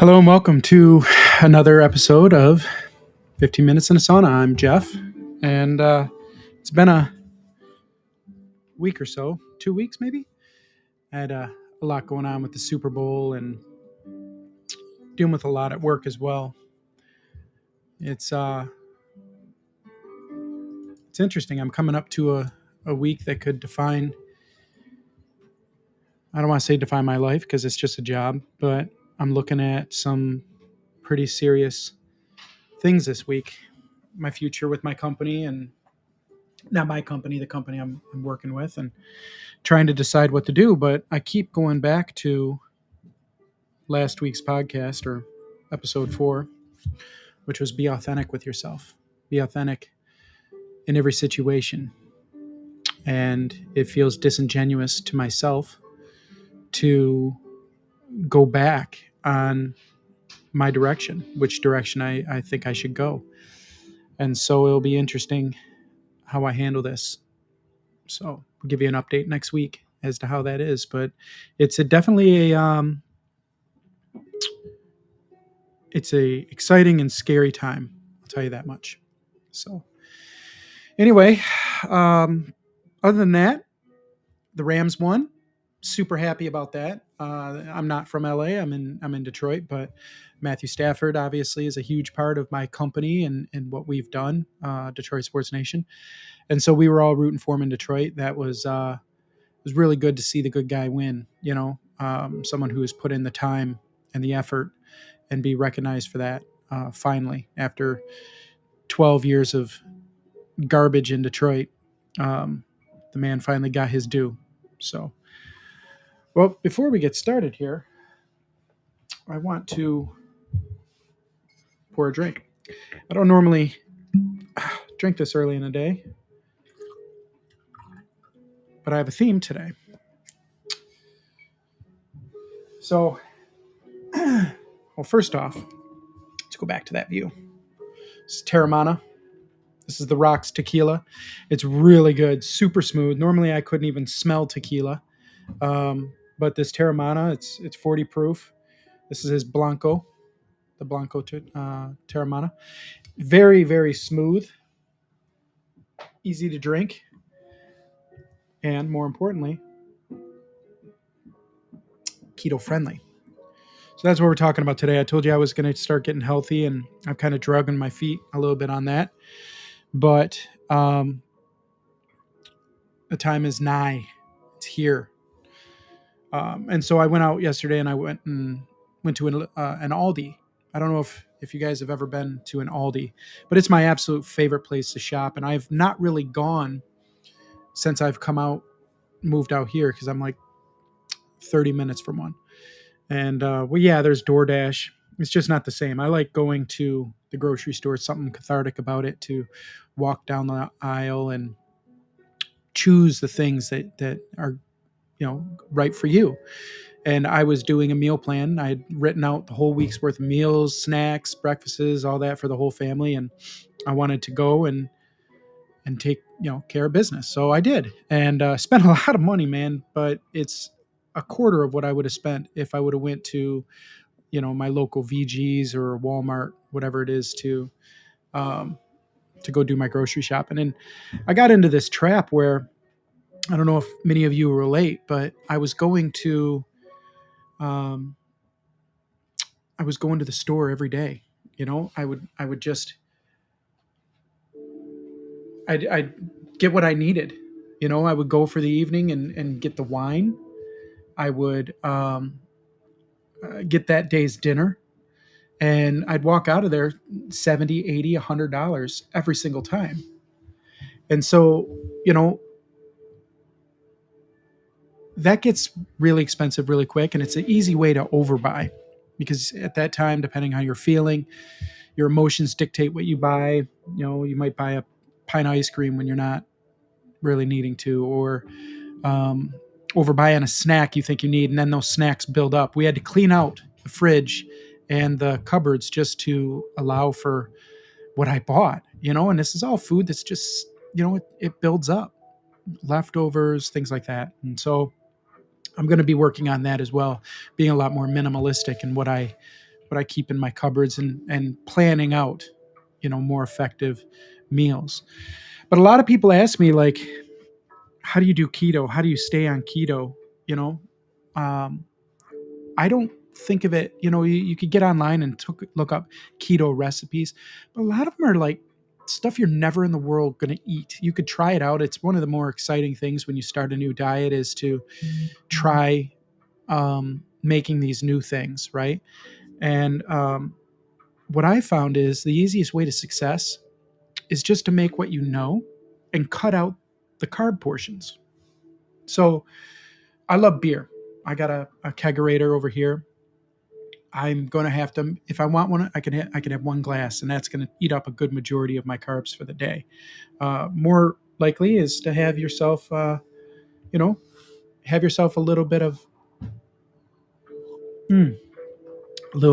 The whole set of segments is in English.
Hello and welcome to another episode of 15 Minutes in a Sauna. I'm Jeff, and it's been a week or so, 2 weeks maybe. I had a lot going on with the Super Bowl and dealing with a lot at work as well. It's interesting. I'm coming up to a week that could define, I don't want to say define my life because it's just a job, but I'm looking at some pretty serious things this week. My future with my company, and not my company, the company I'm working with, and trying to decide what to do. But I keep going back to last week's podcast, or episode 4, which was be authentic with yourself. Be authentic in every situation. And it feels disingenuous to myself to go back on my direction, which direction I think I should go. And so it'll be interesting how I handle this. So we'll give you an update next week as to how that is. But it's definitely it's a exciting and scary time. I'll tell you that much. So anyway, other than that, the Rams won. Super happy about that. I'm not from LA. I'm in Detroit, but Matthew Stafford obviously is a huge part of my company and what we've done, Detroit Sports Nation. And so we were all rooting for him in Detroit. That was it was really good to see the good guy win. Someone who has put in the time and the effort and be recognized for that finally after 12 years of garbage in Detroit. The man finally got his due. So, well, before we get started here, I want to pour a drink. I don't normally drink this early in the day, but I have a theme today. So, well, first off, let's go back to that view. This is Terramana. This is the Rocks tequila. It's really good, super smooth. Normally, I couldn't even smell tequila, but this Terramana, it's 40 proof. This is his Blanco, the Blanco Terramana. Very, very smooth, easy to drink, and more importantly, keto friendly. So that's what we're talking about today. I told you I was going to start getting healthy, and I'm kind of dragging my feet a little bit on that. But the time is nigh. It's here. And so I went out yesterday, and I went to an ALDI. I don't know if you guys have ever been to an ALDI, but it's my absolute favorite place to shop. And I've not really gone since I've moved out here, because I'm like 30 minutes from one. And there's DoorDash. It's just not the same. I like going to the grocery store. Something cathartic about it, to walk down the aisle and choose the things that are, right for you. And I was doing a meal plan. I had written out the whole week's worth of meals, snacks, breakfasts, all that for the whole family. And I wanted to go and take, care of business. So I did, and spent a lot of money, man, but it's a quarter of what I would have spent if I would have went to, my local VG's or Walmart, whatever it is, to go do my grocery shopping. And I got into this trap where, I don't know if many of you relate, but I was going to the store every day. I'd get what I needed. I would go for the evening and get the wine. I would get that day's dinner, and I'd walk out of there $70, $80, $100 every single time. And so, that gets really expensive really quick, and it's an easy way to overbuy, because at that time, depending how you're feeling, your emotions dictate what you buy. You might buy a pint of ice cream when you're not really needing to, or overbuy on a snack you think you need, and then those snacks build up. We had to clean out the fridge and the cupboards just to allow for what I bought, and this is all food that's just, it builds up, leftovers, things like that. And so I'm going to be working on that as well, being a lot more minimalistic in what I what I keep in my cupboards and planning out, more effective meals. But a lot of people ask me, like, how do you do keto? How do you stay on keto? You know, um, I don't think of it, you could get online and look up keto recipes, but a lot of them are like stuff you're never in the world going to eat. You could try it out. It's one of the more exciting things when you start a new diet is to try making these new things, right? And what I found is the easiest way to success is just to make what you know and cut out the carb portions. So I love beer. I got a kegerator over here. I'm going to have to, if I want one, I can have one glass, and that's going to eat up a good majority of my carbs for the day. More likely is to have yourself, you know, have yourself mm, a little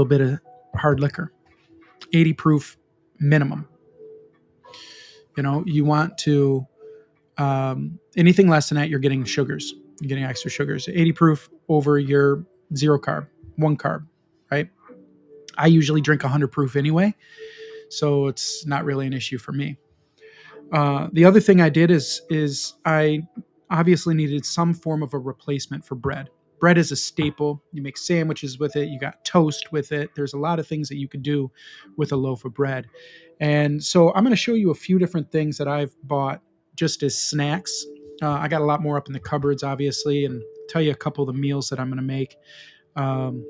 bit of hard liquor, 80 proof minimum. You want to, anything less than that, you're getting sugars. You're getting extra sugars. 80 proof over your zero carb, one carb, right? I usually drink 100 proof anyway, so it's not really an issue for me. The other thing I did is I obviously needed some form of a replacement for bread. Bread is a staple. You make sandwiches with it. You got toast with it. There's a lot of things that you could do with a loaf of bread. And so I'm going to show you a few different things that I've bought just as snacks. I got a lot more up in the cupboards, obviously, and tell you a couple of the meals that I'm going to make. Um,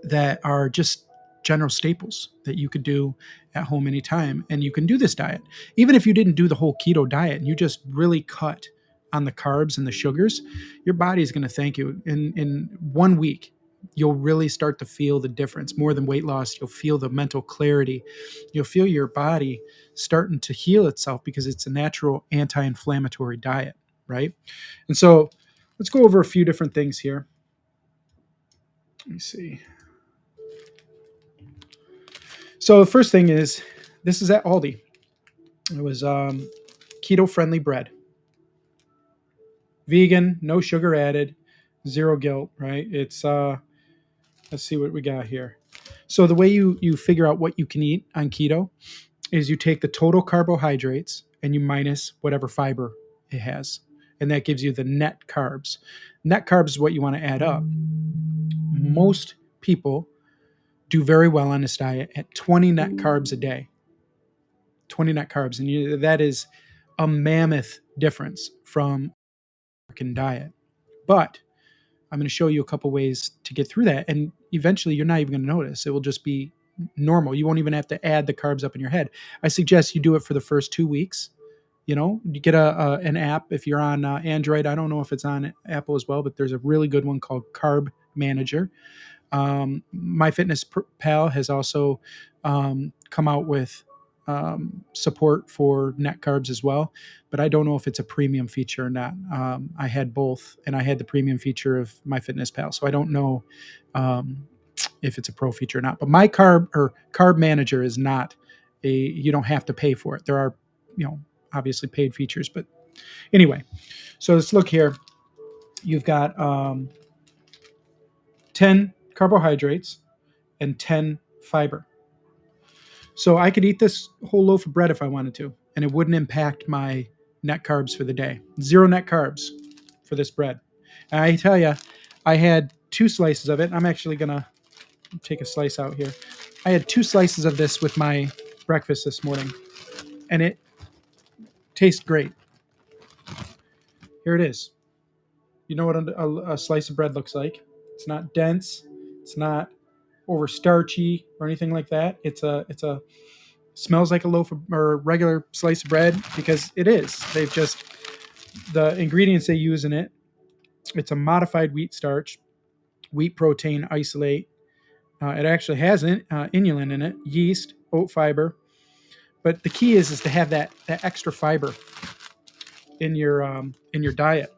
that are just general staples that you could do at home anytime. And you can do this diet. Even if you didn't do the whole keto diet and you just really cut on the carbs and the sugars, your body is going to thank you. In 1 week, you'll really start to feel the difference. More than weight loss, you'll feel the mental clarity. You'll feel your body starting to heal itself because it's a natural anti-inflammatory diet, right? And so let's go over a few different things here. Let me see. So the first thing is, this is at Aldi. It was keto-friendly bread, vegan, no sugar added, zero guilt. Right? It's let's see what we got here. So the way you figure out what you can eat on keto is you take the total carbohydrates and you minus whatever fiber it has, and that gives you the net carbs. Net carbs is what you want to add up. Most people do very well on this diet at 20 net carbs a day. 20 net carbs. And that is a mammoth difference from American diet. But I'm going to show you a couple ways to get through that. And eventually you're not even going to notice. It will just be normal. You won't even have to add the carbs up in your head. I suggest you do it for the first 2 weeks. You get an app if you're on Android. I don't know if it's on Apple as well, but there's a really good one called Carb Manager. MyFitnessPal has also come out with support for net carbs as well, but I don't know if it's a premium feature or not. I had both, and I had the premium feature of MyFitnessPal, so I don't know if it's a pro feature or not. But my Carb Manager is not you don't have to pay for it. There are, obviously paid features, but anyway. So let's look here. You've got 10 carbohydrates and 10 fiber. So I could eat this whole loaf of bread if I wanted to, and it wouldn't impact my net carbs for the day. Zero net carbs for this bread. And I tell you, I had 2 slices of it. I'm actually going to take a slice out here. I had 2 slices of this with my breakfast this morning, and it tastes great. Here it is. You know what a slice of bread looks like. It's not dense. It's not over starchy or anything like that. It's a smells like a loaf of, or a regular slice of bread, because it is. They've just, the ingredients they use in it, it's a modified wheat starch, wheat protein isolate. It actually has inulin in it, yeast, oat fiber. But the key is to have that extra fiber in your diet,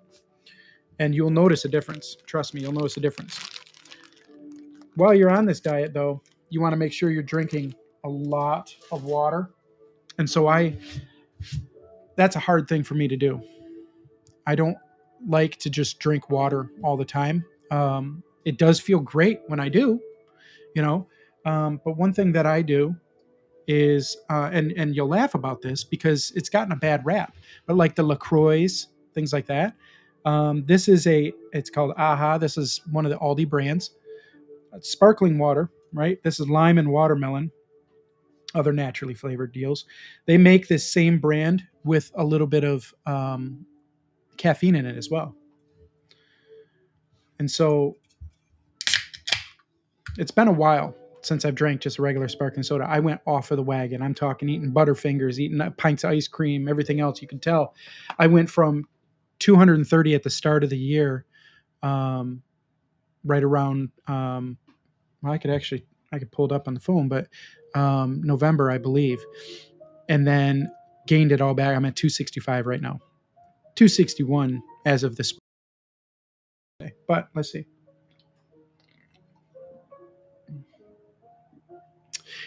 and you'll notice a difference. Trust me, you'll notice a difference. While you're on this diet, though, you want to make sure you're drinking a lot of water. And so that's a hard thing for me to do. I don't like to just drink water all the time. It does feel great when I do, you know, But one thing that I do is, and you'll laugh about this because it's gotten a bad rap, but like the LaCroix, things like that. It's called AHA. This is one of the Aldi brands. It's sparkling water, right? This is lime and watermelon, other naturally flavored deals. They make this same brand with a little bit of caffeine in it as well. And so it's been a while since I've drank just a regular sparkling soda. I went off of the wagon. I'm talking eating Butterfingers, eating pints of ice cream, everything else you can tell. I went from 230 at the start of the year, um, right around, well, I could pull it up on the phone, but November, I believe, and then gained it all back. I'm at 265 right now, 261 as of this day. But let's see.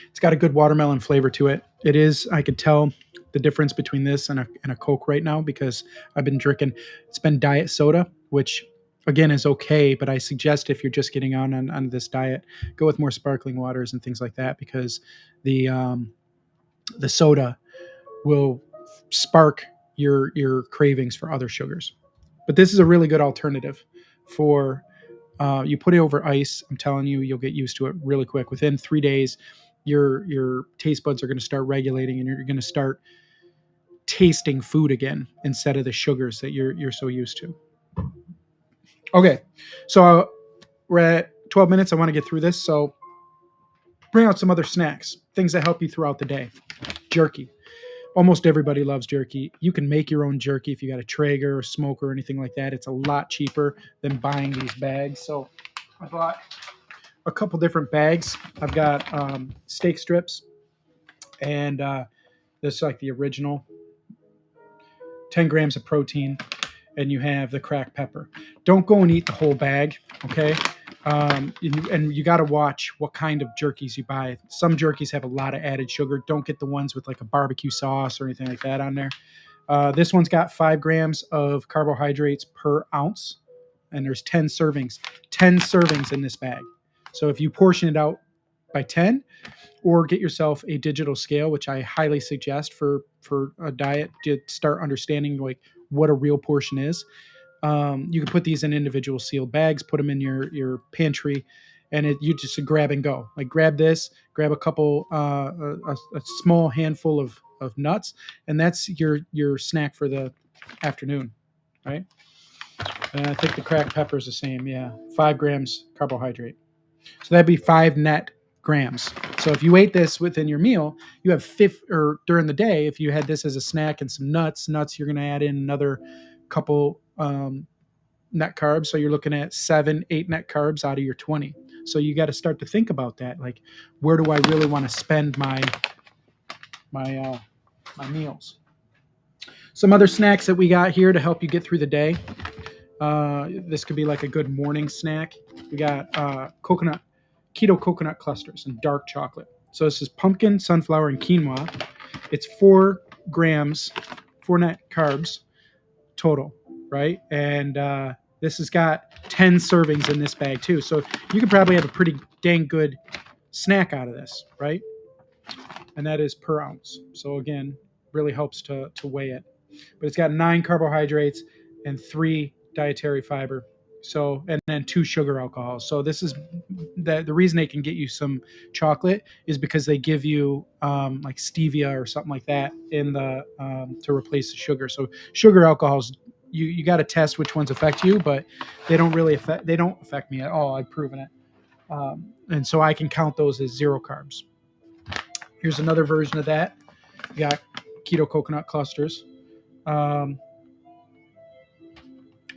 It's got a good watermelon flavor to it. It is, I could tell the difference between this and a Coke right now because I've been drinking, it's been diet soda, which again is okay, but I suggest if you're just getting on this diet, go with more sparkling waters and things like that because the soda will spark your cravings for other sugars. But this is a really good alternative for you put it over ice. I'm telling you, you'll get used to it really quick. Within 3 days, your taste buds are going to start regulating, and you're going to start tasting food again instead of the sugars that you're so used to. Okay, so we're at 12 minutes. I want to get through this, so bring out some other snacks, things that help you throughout the day. Jerky. Almost everybody loves jerky. You can make your own jerky if you got a Traeger or smoker or anything like that. It's a lot cheaper than buying these bags. So I bought a couple different bags. I've got steak strips, and this is like the original 10 grams of protein, and you have the cracked pepper. Don't go and eat the whole bag, okay? And you got to watch what kind of jerkies you buy. Some jerkies have a lot of added sugar. Don't get the ones with like a barbecue sauce or anything like that on there. This one's got 5 grams of carbohydrates per ounce, and there's 10 servings. 10 servings in this bag. So if you portion it out by 10, or get yourself a digital scale, which I highly suggest for a diet to start understanding like what a real portion is. You can put these in individual sealed bags, put them in your pantry, and you just grab and go. Like grab this, grab a couple, a small handful of nuts, and that's your snack for the afternoon, right? And I think the cracked pepper is the same. Yeah, 5 grams carbohydrate. So that'd be 5 net grams. So if you ate this within your meal, you have or during the day, if you had this as a snack and some nuts, you're going to add in another couple net carbs. So you're looking at 7, 8 net carbs out of your 20. So you got to start to think about that. Like, where do I really want to spend my meals? Some other snacks that we got here to help you get through the day. This could be like a good morning snack. We got keto coconut clusters and dark chocolate. So this is pumpkin, sunflower, and quinoa. It's 4 grams, 4 net carbs total, right? And this has got 10 servings in this bag too. So you could probably have a pretty dang good snack out of this, right? And that is per ounce. So again, really helps to weigh it. But it's got 9 carbohydrates and 3 dietary fiber. So, and then 2 sugar alcohols. So this is the reason they can get you some chocolate is because they give you like stevia or something like that in the to replace the sugar. So sugar alcohols, you got to test which ones affect you, but they don't affect me at all. I've proven it. And so I can count those as 0 carbs. Here's another version of that. You got keto coconut clusters.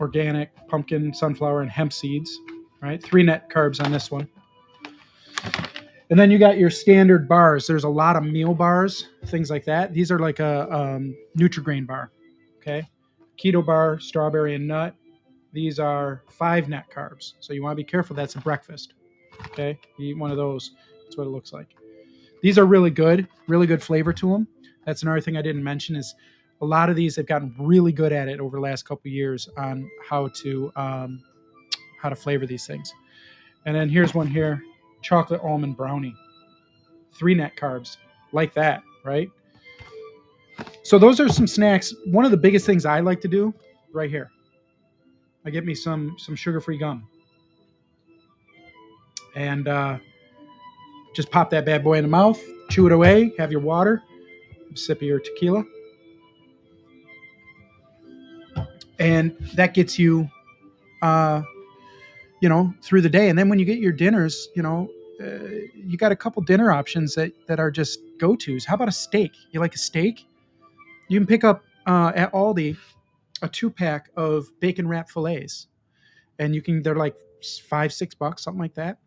Organic pumpkin, sunflower, and hemp seeds, right? 3 net carbs on this one. And then you got your standard bars. There's a lot of meal bars, things like that. These are like a Nutri-Grain bar, okay? Keto bar, strawberry and nut. These are 5 net carbs. So you want to be careful. That's a breakfast, okay? You eat one of those. That's what it looks like. These are really good flavor to them. That's another thing I didn't mention is a lot of these have gotten really good at it over the last couple of years on how to flavor these things. And then here's one here, chocolate almond brownie. 3 net carbs like that, right? So those are some snacks. One of the biggest things I like to do right here, I get me some sugar-free gum, and just pop that bad boy in the mouth, chew it away, have your water, sip of your tequila, and that gets you, uh, through the day. And then when you get your dinners, you got a couple dinner options that are just go tos. How about a steak? You like a steak? You can pick up at Aldi a 2-pack of bacon wrapped fillets, and they're like $5-6, something like that.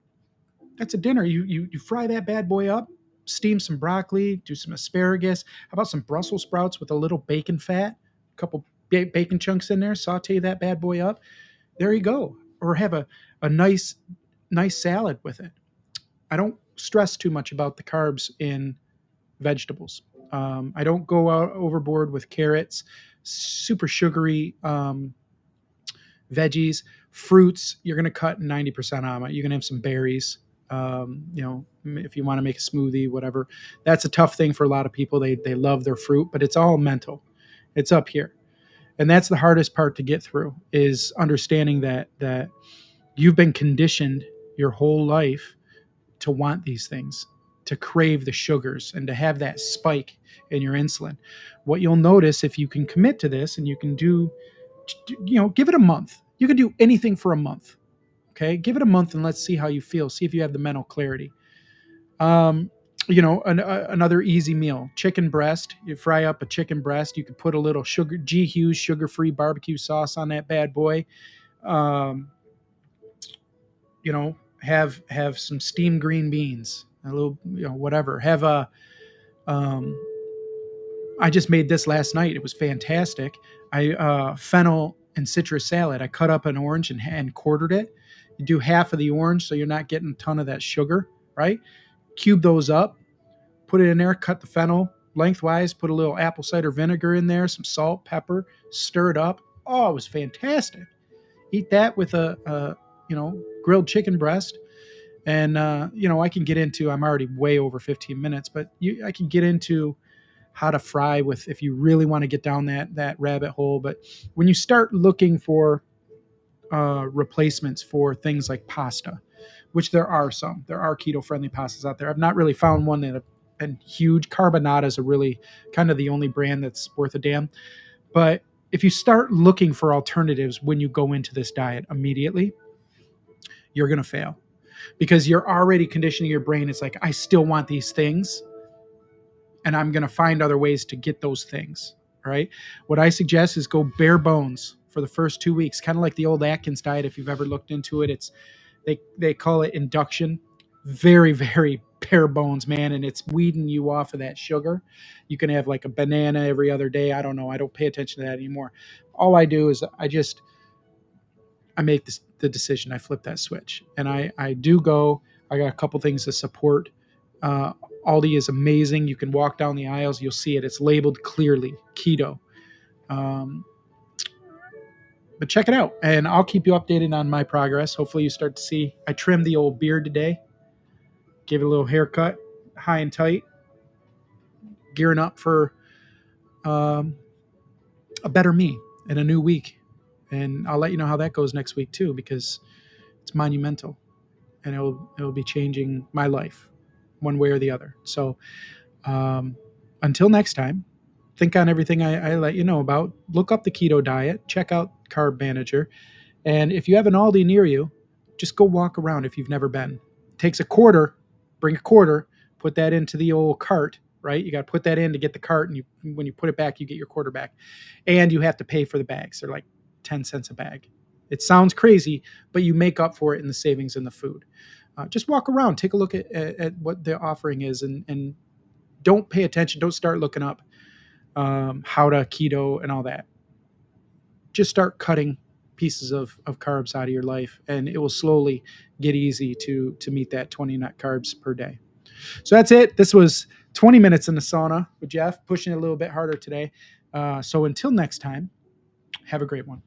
That's a dinner. You fry that bad boy up, steam some broccoli, do some asparagus. How about some Brussels sprouts with a little bacon fat, a couple bacon chunks in there, saute that bad boy up. There you go. Or have a nice salad with it. I don't stress too much about the carbs in vegetables. I don't go out overboard with carrots, super sugary veggies, fruits. You're going to cut 90% on it. You're going to have some berries. If you want to make a smoothie, whatever. That's a tough thing for a lot of people. They love their fruit, but it's all mental. It's up here, and that's the hardest part to get through, is understanding that you've been conditioned your whole life to want these things, to crave the sugars, and to have that spike in your insulin. What you'll notice if you can commit to this, and you can give it a month. You can do anything for a month. Okay, give it a month and let's see how you feel. See if you have the mental clarity. Another easy meal: chicken breast. You fry up a chicken breast. You could put a little G Hughes sugar-free barbecue sauce on that bad boy. Um, have some steamed green beans, a little, whatever. Have a um, I just made this last night. It was fantastic. I fennel and citrus salad. I cut up an orange and quartered it. You do half of the orange so you're not getting a ton of that sugar, right? Cube those up, put it in there, cut the fennel lengthwise, put a little apple cider vinegar in there, some salt, pepper, stir it up. Oh, it was fantastic. Eat that with a grilled chicken breast. And, I can get into, I'm already way over 15 minutes, but I can get into how to fry with, if you really want to get down that rabbit hole. But when you start looking for replacements for things like pasta, which there are keto friendly pastas out there. I've not really found one that have been huge. Carbonata is a really kind of the only brand that's worth a damn. But if you start looking for alternatives when you go into this diet immediately, you're going to fail, because you're already conditioning your brain. It's like, I still want these things, and I'm going to find other ways to get those things. Right. What I suggest is go bare bones for the first 2 weeks, kind of like the old Atkins diet. If you've ever looked into it, they call it induction. Very, very bare bones, man. And it's weeding you off of that sugar. You can have like a banana every other day. I don't know. I don't pay attention to that anymore. All I do is I make the decision. I flip that switch, and I do go. I got a couple things to support. Uh, Aldi is amazing. You can walk down the aisles. You'll see it. It's labeled clearly keto. Um, but check it out, and I'll keep you updated on my progress. Hopefully you start to see. I trimmed the old beard today, gave it a little haircut, high and tight, gearing up for um, a better me in a new week. And I'll let you know how that goes next week too, because it's monumental, and it'll be changing my life one way or the other. So until next time, think on everything I let you know about. Look up the keto diet, check out Carb Manager. And if you have an Aldi near you, just go walk around if you've never been. It takes a quarter, bring a quarter, put that into the old cart, right? You got to put that in to get the cart, and when you put it back, you get your quarter back. And you have to pay for the bags. They're like 10 cents a bag. It sounds crazy, but you make up for it in the savings in the food. Just walk around, take a look at what the offering is, and don't pay attention. Don't start looking up how to keto and all that. Just start cutting pieces of carbs out of your life, and it will slowly get easy to meet that 20 net carbs per day. So that's it. This was 20 minutes in the sauna with Jeff, pushing it a little bit harder today. So until next time, have a great one.